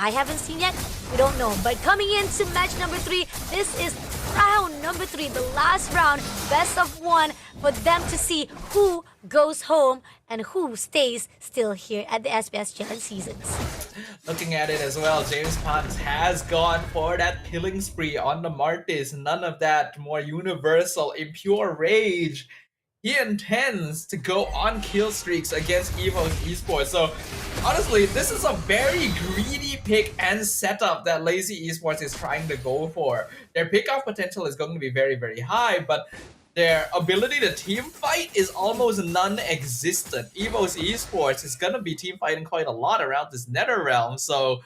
I haven't seen yet. We don't know. But coming into match number 3, this is round number 3, the last round, best of 1, for them to see who goes home and who stays still here at the SBS Challenge Seasons. Looking at it as well, James Pons has gone for that killing spree on the Martis. None of that more universal, impure rage. He intends to go on kill streaks against Evos Esports. So honestly, this is a very greedy pick and setup that Lazy Esports is trying to go for. Their pickoff potential is going to be very, very high, but their ability to team fight is almost non-existent. Evos Esports is going to be team fighting quite a lot around this Nether Realm, so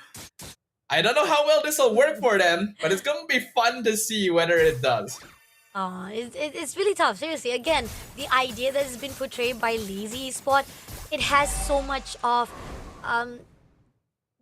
I don't know how well this will work for them, but it's going to be fun to see whether it does. It's really tough, seriously. Again, the idea that has been portrayed by Lazy Esport, it has so much of,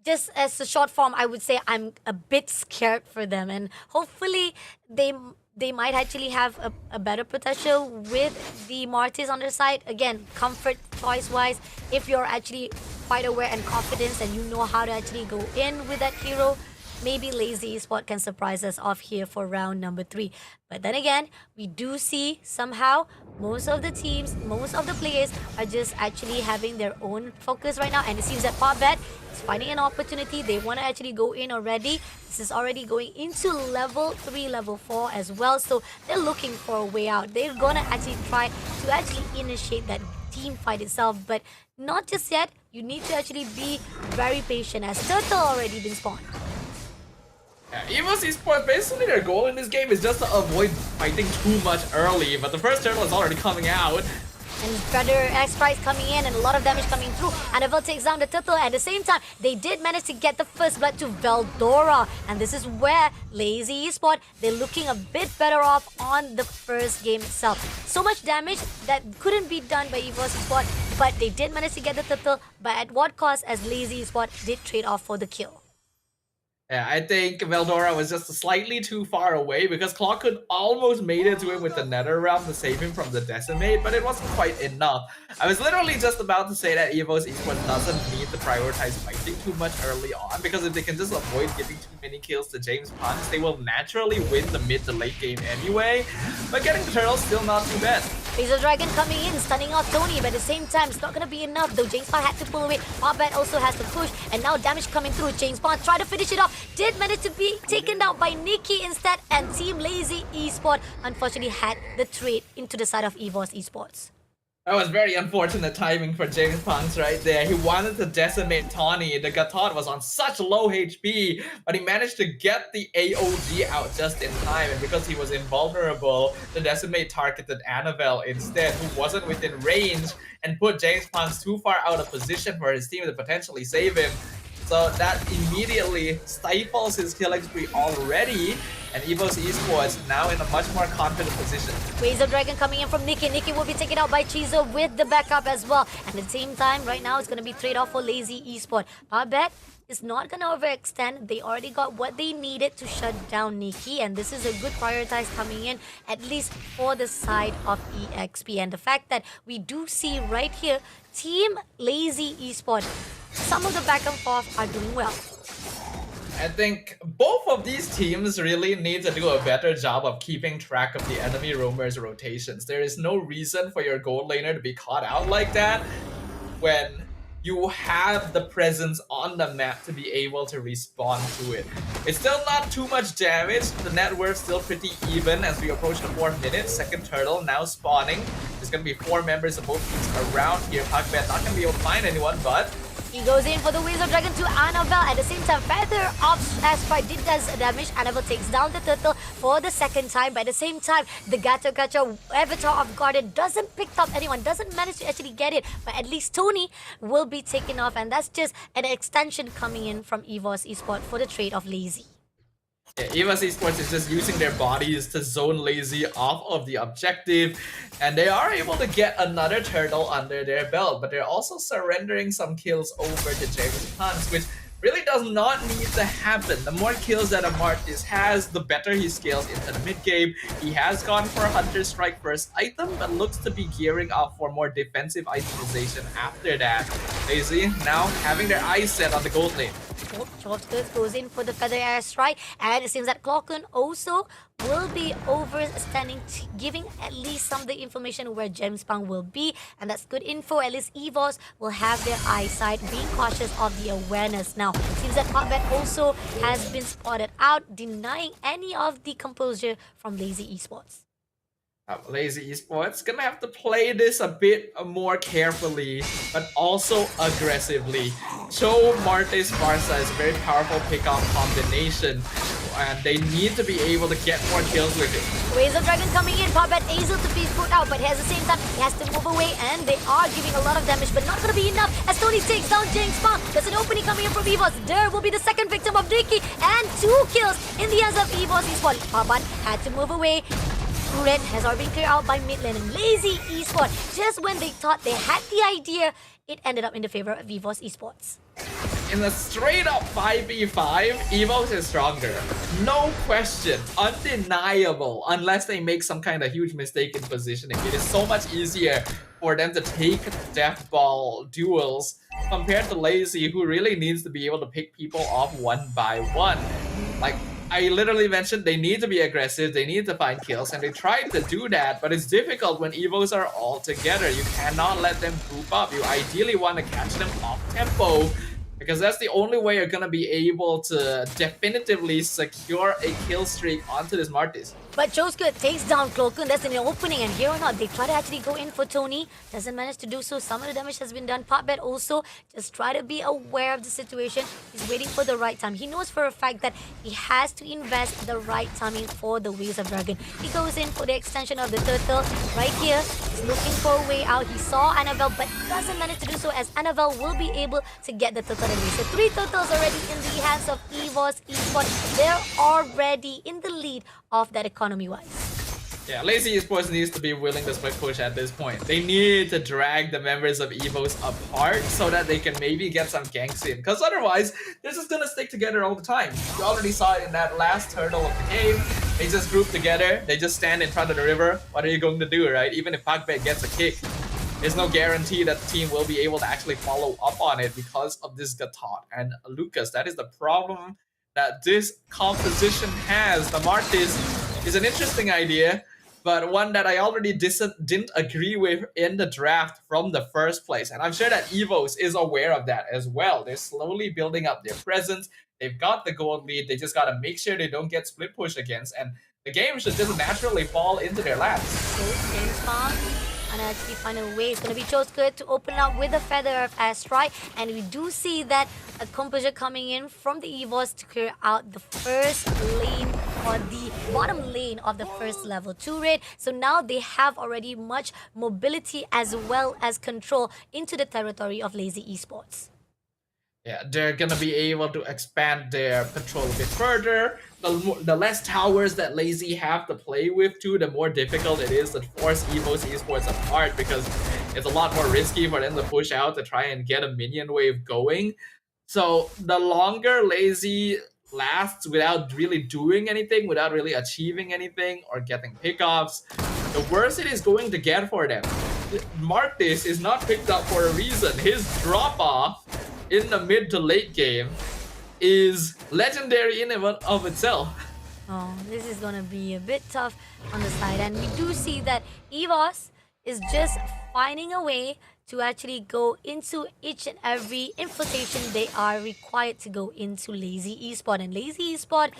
just as a short form, I would say I'm a bit scared for them, and hopefully they might actually have a better potential with the Martis on their side. Again, comfort choice-wise, if you're actually quite aware and confident and you know how to actually go in with that hero, maybe Lazy Esport can surprise us off here for round number 3. But then again, we do see somehow most of the teams, most of the players are just actually having their own focus right now. And it seems that Popbet is finding an opportunity. They want to actually go in already. This is already going into level 3, level 4 as well. So they're looking for a way out. They're going to actually try to actually initiate that team fight itself. But not just yet. You need to actually be very patient as Turtle already been spawned. Yeah, Evos Esports, basically their goal in this game is just to avoid fighting too much early, but the first turtle is already coming out. And better X-Prize coming in and a lot of damage coming through. And Evel takes down the turtle. At the same time, they did manage to get the first blood to Veldora. And this is where Lazy Esport, they're looking a bit better off on the first game itself. So much damage that couldn't be done by Evos Esport, but they did manage to get the turtle. But at what cost, as Lazy Esport did trade off for the kill. Yeah, I think Veldora was just slightly too far away because Claw could almost made it to him with the Nether Realm to save him from the Decimate, but it wasn't quite enough. I was literally just about to say that Evos Esports doesn't need to prioritize fighting too much early on, because if they can just avoid giving too many kills to James Pons, they will naturally win the mid to late game anyway. But getting the turtle still not too bad. Laser Dragon coming in, stunning off Tony, but at the same time, it's not going to be enough, though James Pond had to pull away. Popbet also has to push, and now damage coming through. James Pond try to finish it off, did manage to be taken down by Nikki instead, and Team Lazy Esport unfortunately had the trade into the side of Evos Esports. That was very unfortunate timing for James Pons right there. He wanted to decimate Tawny. The Gatot was on such low HP, but he managed to get the AOG out just in time. And because he was invulnerable, the decimate targeted Annabelle instead, who wasn't within range, and put James Pons too far out of position for his team to potentially save him. So that immediately stifles his killing spree already, and Evos Esports now in a much more confident position. Razor Dragon coming in from Nikki. Nikki will be taken out by Chizo with the backup as well. And at the same time, right now, it's going to be trade-off for Lazy Esport. Popbet is not going to overextend. They already got what they needed to shut down Nikki, and this is a good prioritize coming in, at least for the side of EXP. And the fact that we do see right here, Team Lazy Esport, some of the back and forth are doing well. I think both of these teams really need to do a better job of keeping track of the enemy roamers' rotations. There is no reason for your gold laner to be caught out like that when you have the presence on the map to be able to respond to it. It's still not too much damage. The net worth still pretty even as we approach the 4 minutes. Second turtle now spawning. There's going to be 4 members of both teams around here. Popbet not going to be able to find anyone, but he goes in for the Wizard Dragon to Annabelle. At the same time, Feather Ops Aspire did does damage. Annabelle takes down the turtle for the second time. But at the same time, the Gato Gacha Avatar of Garden doesn't pick up anyone, doesn't manage to actually get it. But at least Tony will be taken off. And that's just an extension coming in from Evos Esports for the trade of Lazy. Yeah, Evos Esports is just using their bodies to zone Lazy off of the objective, and they are able to get another turtle under their belt, but they're also surrendering some kills over to James Pons, which really does not need to happen. The more kills that a Martis has, the better he scales into the mid game. He has gone for a Hunter Strike first item, but looks to be gearing up for more defensive itemization after that. Lazy now having their eyes set on the gold lane. Chopskirts goes in for the feather airstrike, and it seems that Clockun also will be overstanding, giving at least some of the information where Gemspang will be, and that's good info. At least Evos will have their eyesight, being cautious of the awareness. Now, it seems that Hotbet also has been spotted out, denying any of the composure from Lazy Esports. Lazy Esports gonna have to play this a bit more carefully, but also aggressively. Show Martes Barca is a very powerful pick-off combination, and they need to be able to get more kills with it. Waves of Dragon coming in, Popbet able to be put out, but at the same time, he has to move away, and they are giving a lot of damage, but not gonna be enough as Tony takes down Gemspang. There's an opening coming in from Evos. Der will be the second victim of Dicky, and 2 kills in the hands of Evos Esports. Popbet had to move away. Red has already been cleared out by mid lane, and Lazy Esports, just when they thought they had the idea, it ended up in the favor of Evos Esports. In a straight up 5v5, Evos is stronger. No question. Undeniable. Unless they make some kind of huge mistake in positioning. It is so much easier for them to take death ball duels compared to Lazy, who really needs to be able to pick people off one by one. Like, I literally mentioned they need to be aggressive, they need to find kills, and they tried to do that, but it's difficult when Evos are all together. You cannot let them group up. You ideally want to catch them off tempo, because that's the only way you're gonna be able to definitively secure a kill streak onto this Martis. But Choska takes down Cloakun. That's in the opening, and here or not, they try to actually go in for Tony. Doesn't manage to do so. Some of the damage has been done. Popbet also just try to be aware of the situation. He's waiting for the right time. He knows for a fact that he has to invest the right timing for the Waves of Dragon. He goes in for the extension of the turtle. Right here, he's looking for a way out. He saw Annabelle, but doesn't manage to do so, as Annabelle will be able to get the turtle away. So 3 turtles already in the hands of Evos Esports. They're already in the lead of that economy-wise. Yeah, Lazy Esports needs to be willing to split push at this point. They need to drag the members of Evos apart so that they can maybe get some ganks in. Because otherwise, they're just gonna stick together all the time. You already saw it in that last turtle of the game. They just group together. They just stand in front of the river. What are you going to do, right? Even if Pakbet gets a kick, there's no guarantee that the team will be able to actually follow up on it because of this Gatot and Lucas. That is the problem that this composition has. The Martis is an interesting idea, but one that I already didn't agree with in the draft from the first place. And I'm sure that Evos is aware of that as well. They're slowly building up their presence. They've got the gold lead. They just got to make sure they don't get split push against. And the game should just naturally fall into their laps. And actually find a way. It's going to be Choska to open up with a feather of airstrike, and we do see that a composure coming in from the Evos to clear out the first lane, or the bottom lane of the first level 2 raid. So now they have already much mobility as well as control into the territory of Lazy Esports. Yeah, they're gonna be able to expand their control a bit further. The less towers that Lazy have to play with too, the more difficult it is to force Evos Esports apart, because it's a lot more risky for them to push out to try and get a minion wave going. So the longer Lazy lasts without really doing anything, without really achieving anything or getting pickoffs, the worse it is going to get for them. Martis is not picked up for a reason. His drop-off in the mid to late game is legendary in and of itself. Oh, this is gonna be a bit tough on the side, and we do see that Evos is just finding a way to actually go into each and every infiltration they are required to go into Lazy Esport. And Lazy Esport,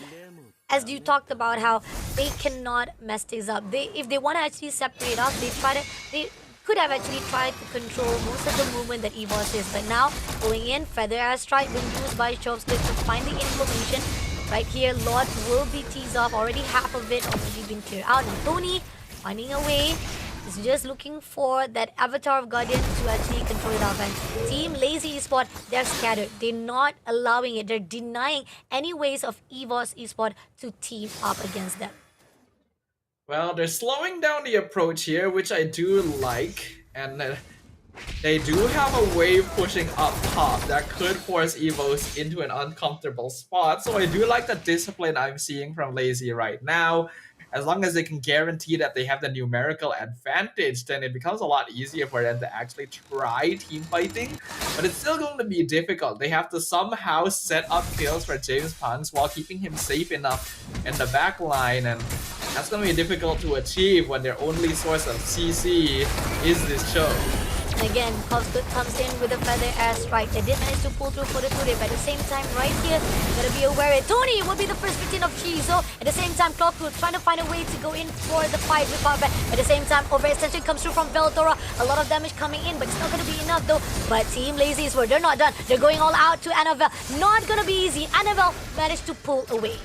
as you talked about how they cannot mess things up. If they want to actually separate off, they could have actually tried to control most of the movement that Evos is, but now going in, feather airstrike being used by Chovskit to find the information. Right here, Lord will be teased off. Already half of it already been cleared out. Now Tony finding a way. Is just looking for that Avatar of Guardian to actually control it off. And Team Lazy Esport, they're scattered. They're not allowing it. They're denying any ways of Evos Esport to team up against them. Well, they're slowing down the approach here, which I do like, and they do have a wave pushing up top that could force Evos into an uncomfortable spot, so I do like the discipline I'm seeing from Lazy right now. as long as they can guarantee that they have the numerical advantage, then it becomes a lot easier for them to actually try team fighting. But it's still going to be difficult. They have to somehow set up kills for James Punks while keeping him safe enough in the back line, and that's going to be difficult to achieve when their only source of CC is this choke. And again, Cosgood comes in with a feather airstrike. They did manage to pull through for the 2-day, but at the same time, right here, gotta be aware it. Tony will be the first victim of Chizo. At the same time, Clockwood trying to find a way to go in for the fight with Powerback. At the same time, overextension comes through from Veldora. A lot of damage coming in, but it's not gonna be enough though. But Team Lazy is where they're not done. They're going all out to Annabelle. Not gonna be easy. Annabelle managed to pull away.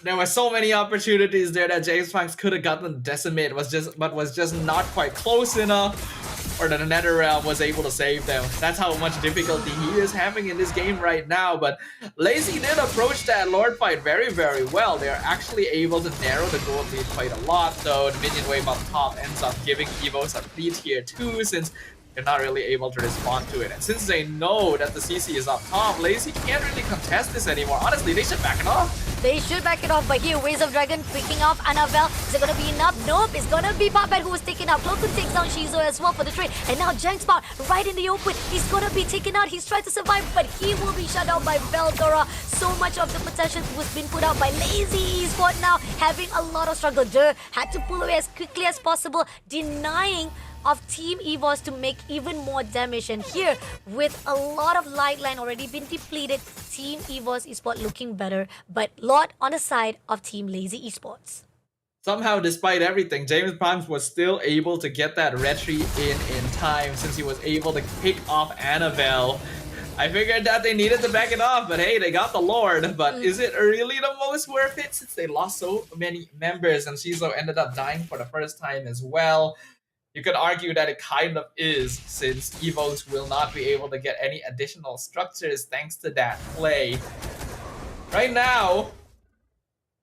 There were so many opportunities there that James Punks could have gotten Decimate, was just not quite close enough, or that the NetherRealm was able to save them. That's how much difficulty he is having in this game right now. But Lazy did approach that Lord fight very, very well. They are actually able to narrow the gold lead quite a lot, though the minion wave up top ends up giving Evos a free tier 2 since they're not really able to respond to it. And since they know that the CC is up top, Lazy can't really contest this anymore. Honestly, they should back it off. They should back it off, but here, Waves of Dragon picking off Annabelle. Is it gonna be enough? Nope, it's gonna be Popbat who was taken out. Cloakwood takes down Shizo as well for the trade. And now Jenkspawn right in the open. He's gonna be taken out. He's trying to survive, but he will be shut down by Veldora. So much of the potential was being put out by Lazy Esports now, having a lot of struggle. Durr had to pull away as quickly as possible, denying of Team Evos to make even more damage. And here, with a lot of light line already been depleted, Team Evos Esports looking better, but lot on the side of Team Lazy Esports. Somehow, despite everything, James Punks was still able to get that retry in time since he was able to pick off Annabelle. I figured that they needed to back it off, but hey, they got the Lord. But is it really the most worth it since they lost so many members and Shizo ended up dying for the first time as well? You could argue that it kind of is, since Evos will not be able to get any additional structures thanks to that play. Right now,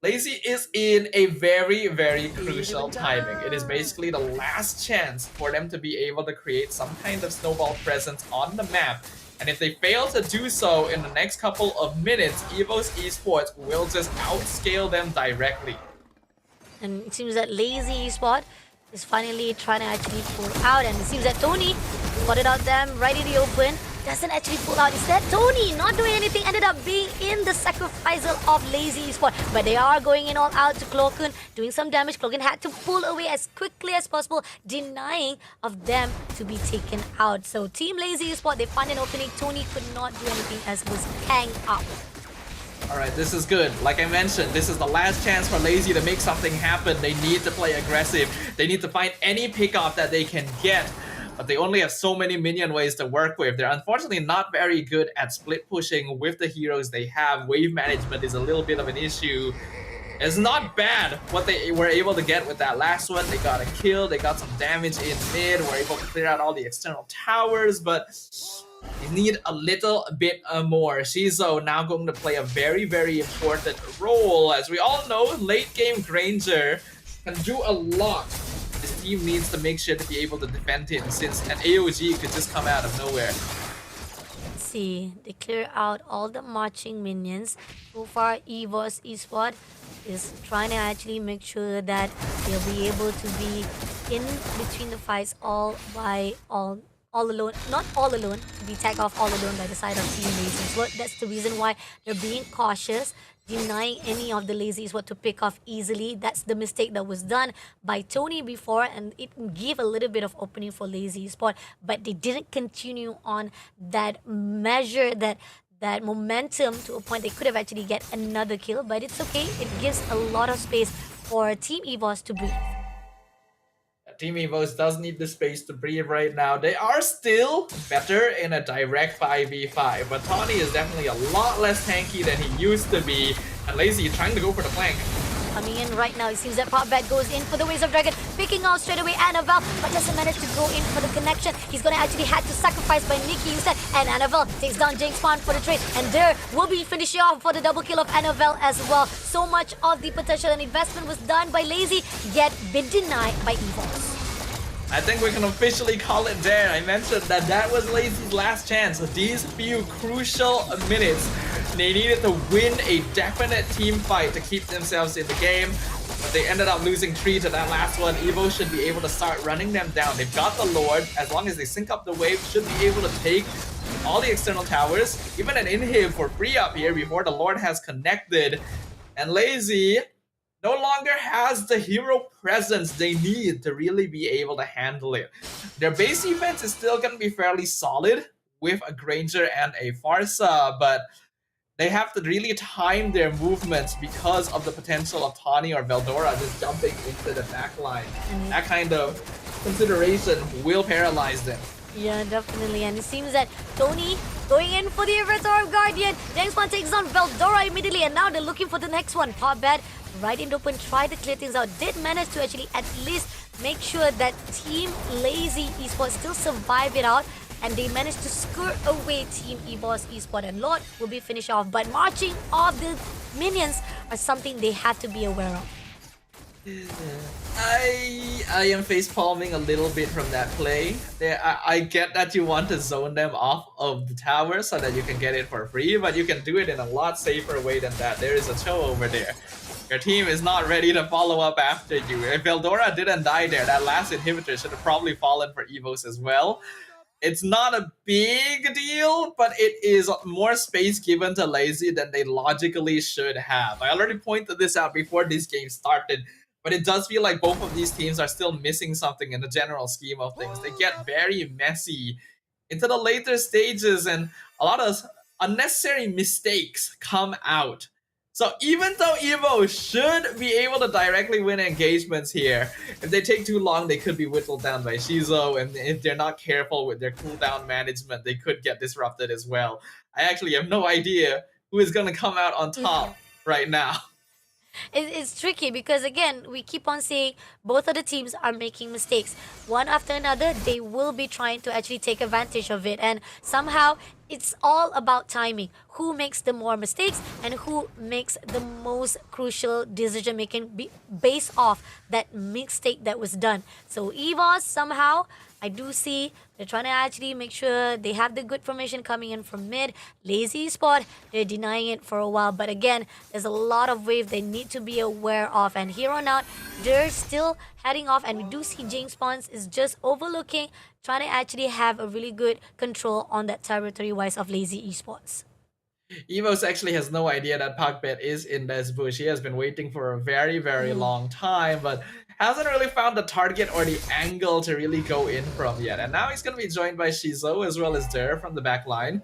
Lazy is in a very, very crucial timing. It is basically the last chance for them to be able to create some kind of snowball presence on the map. And if they fail to do so in the next couple of minutes, Evos Esports will just outscale them directly. And it seems that Lazy Esports is finally trying to actually pull out, and it seems that Tony spotted out them right in the open. Doesn't actually pull out. Instead, Tony, not doing anything, ended up being in the sacrifical of Lazy Esports. But they are going in all out to Cloakun, doing some damage. Cloakun had to pull away as quickly as possible, denying of them to be taken out. So Team Lazy Esports, they find an opening. Tony could not do anything as was hang up. Alright, this is good. Like I mentioned, this is the last chance for Lazy to make something happen. They need to play aggressive. They need to find any pick-off that they can get. But they only have so many minion ways to work with. They're unfortunately not very good at split pushing with the heroes they have. Wave management is a little bit of an issue. It's not bad what they were able to get with that last one. They got a kill, they got some damage in mid, were able to clear out all the external towers, but they need a little bit more. Shizo now going to play a very, very important role. As we all know, late game Granger can do a lot. This team needs to make sure to be able to defend him, since an AOG could just come out of nowhere. Let's see, they clear out all the marching minions. So far, Evos Esports is trying to actually make sure that they'll be able to be in between the fights all alone, not all alone, to be tagged off all alone by the side of Team Lazy Esports. That's the reason why they're being cautious, denying any of the Lazy Esports to pick off easily. That's the mistake that was done by Tony before, and it gave a little bit of opening for Lazy Esports, but they didn't continue on that measure, that momentum to a point they could have actually get another kill, but it's okay. It gives a lot of space for Team Evos to breathe. Team Evos does need the space to breathe right now. They are still better in a direct 5v5, but Tawny is definitely a lot less tanky than he used to be, and Lazy trying to go for the flank. Coming in right now, it seems that Popbat goes in for the Waves of Dragon, picking out straight away Annabelle, but doesn't manage to go in for the connection. He's gonna actually have to sacrifice by Nikki instead, and Annabelle takes down Jinxpawn for the trade, and there will be finishing off for the double kill of Annabelle as well. So much of the potential and investment was done by Lazy, yet been denied by Evos. I think we can officially call it there. I mentioned that that was Lazy's last chance. These few crucial minutes, they needed to win a definite team fight to keep themselves in the game. But they ended up losing 3 to that last one. Evo should be able to start running them down. They've got the Lord. As long as they sync up the wave, should be able to take all the external towers. Even an inhib for free up here before the Lord has connected. And Lazy no longer has the hero presence they need to really be able to handle it. Their base defense is still going to be fairly solid with a Granger and a Farsa, but they have to really time their movements because of the potential of Tawny or Veldora just jumping into the backline. That kind of consideration will paralyze them. Yeah, definitely. And it seems that Tony going in for the Evertor Guardian. James1 takes on Veldora immediately, and now they're looking for the next one. Pop bad right in the open, tried to clear things out. Did manage to actually at least make sure that Team Lazy Esports still survive it out. And they managed to skirt away Team Evos Esports, and Lord will be finished off. But marching off the minions are something they have to be aware of. I am face palming a little bit from that play. I get that you want to zone them off of the tower so that you can get it for free, but you can do it in a lot safer way than that. There is a Cho over there. Your team is not ready to follow up after you. If Veldora didn't die there, that last inhibitor should have probably fallen for Evos as well. It's not a big deal, but it is more space given to Lazy than they logically should have. I already pointed this out before this game started, but it does feel like both of these teams are still missing something in the general scheme of things. They get very messy into the later stages, and a lot of unnecessary mistakes come out. So even though Evo should be able to directly win engagements here, if they take too long, they could be whittled down by Shizo, and if they're not careful with their cooldown management, they could get disrupted as well. I actually have no idea who is going to come out on top right now. It's tricky because, again, we keep on saying both of the teams are making mistakes. One after another, they will be trying to actually take advantage of it. And somehow, it's all about timing. Who makes the more mistakes and who makes the most crucial decision making based off that mistake that was done. So Evos, somehow, I do see they're trying to actually make sure they have the good formation coming in from mid. Lazy spot, they're denying it for a while. But again, there's a lot of wave they need to be aware of. And here on out, they're still heading off. And we do see James Pons is just overlooking, trying to actually have a really good control on that territory-wise of Lazy Esports. Evos actually has no idea that Pakbet is in this bush. He has been waiting for a very, very long time, but hasn't really found the target or the angle to really go in from yet. And now he's going to be joined by Shizo as well as Der from the back line.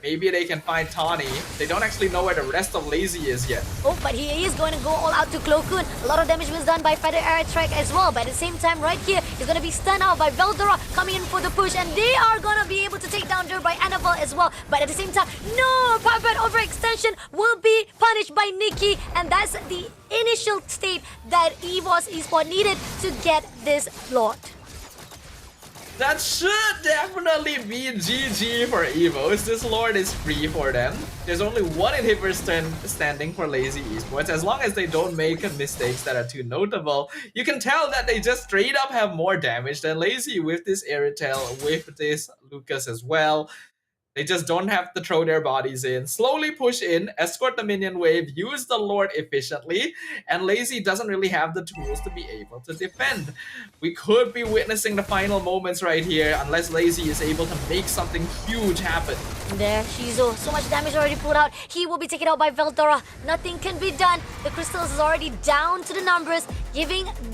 Maybe they can find Tawny. They don't actually know where the rest of Lazy is yet. Oh, but he is going to go all out to Clo Koon. A lot of damage was done by Feather Air Strike as well. But at the same time, right here, he's going to be stunned out by Veldora coming in for the push. And they are going to be able to take down Der by Annabelle as well. But at the same time, no! Puppet overextension will be punished by Nikki. And that's the initial state that Evos Esports needed to get this Lord. That should definitely be GG for Evos. This Lord is free for them. There's only one inhibitor standing for Lazy Esports. As long as they don't make mistakes that are too notable, you can tell that they just straight up have more damage than Lazy with this Airtel, with this Lucas as well. They just don't have to throw their bodies in. Slowly push in, escort the minion wave, use the Lord efficiently, and Lazy doesn't really have the tools to be able to defend. We could be witnessing the final moments right here unless Lazy is able to make something huge happen. There, Shizo. So much damage already pulled out. He will be taken out by Veldora. Nothing can be done. The crystals is already down to the numbers, giving